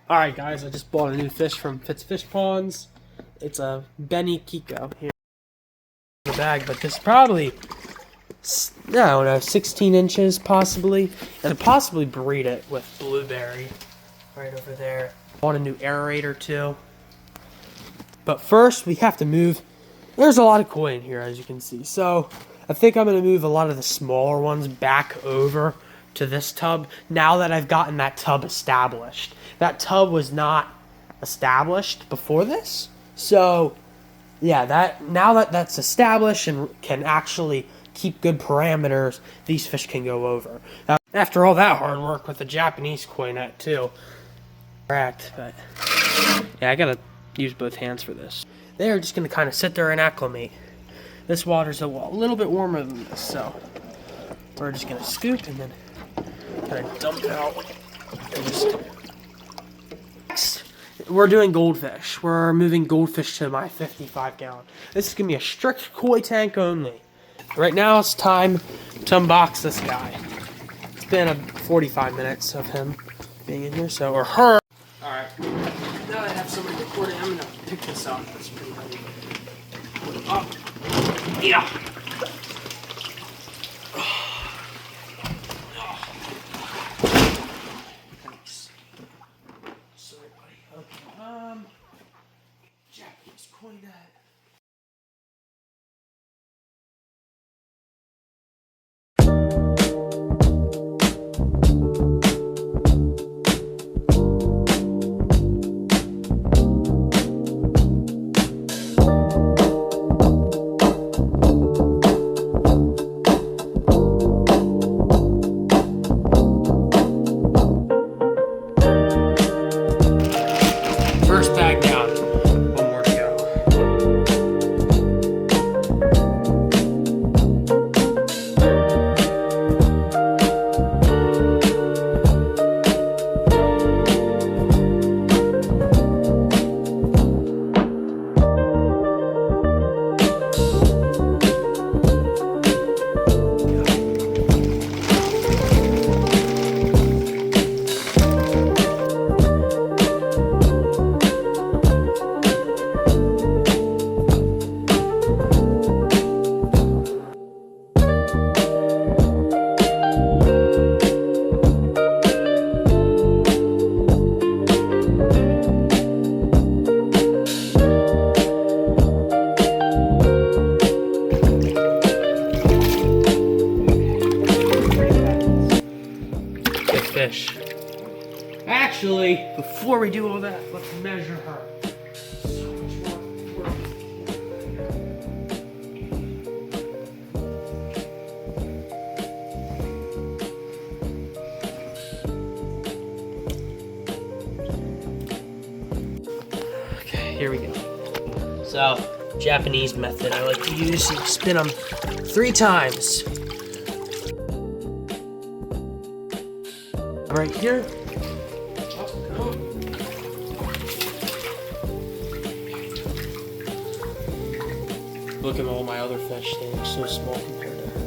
Alright guys, I just bought a new fish from Fitz Fish Ponds. It's a Beni Kiko here in the bag, but this is probably, I don't know, 16 inches possibly. And possibly breed it with blueberry right over there. Bought a new aerator too. But first we have to move, there's a lot of koi in here as you can see. So I think I'm going to move a lot of the smaller ones back over to this tub now that I've gotten that tub established. That tub was not established before this. So yeah, now that that's established and can actually keep good parameters, these fish can go over. Now, after all that hard work with the Japanese koi net too. Correct, but yeah, I gotta use both hands for this. They're just gonna kind of sit there and acclimate. This water's a little bit warmer than this, so we're just gonna scoop and then kind of dump it out. And just... Next, we're doing goldfish. We're moving goldfish to my 55 gallon. This is gonna be a strict koi tank only. Right now it's time to unbox this guy. It's been 45 minutes of him being in here, so, or her. Alright, now that I have somebody recording, I'm gonna pick this up. It's pretty heavy. Put it up. Yeah. Thanks. Sorry, buddy. Okay. Japanese koi net. First bag down. One more to go. Fish. Actually, before we do all that, let's measure her. So much more work. Okay, here we go. So, Japanese method I like to use. You spin them 3 times. Right here. Look at all my other fish, they look so small compared to her.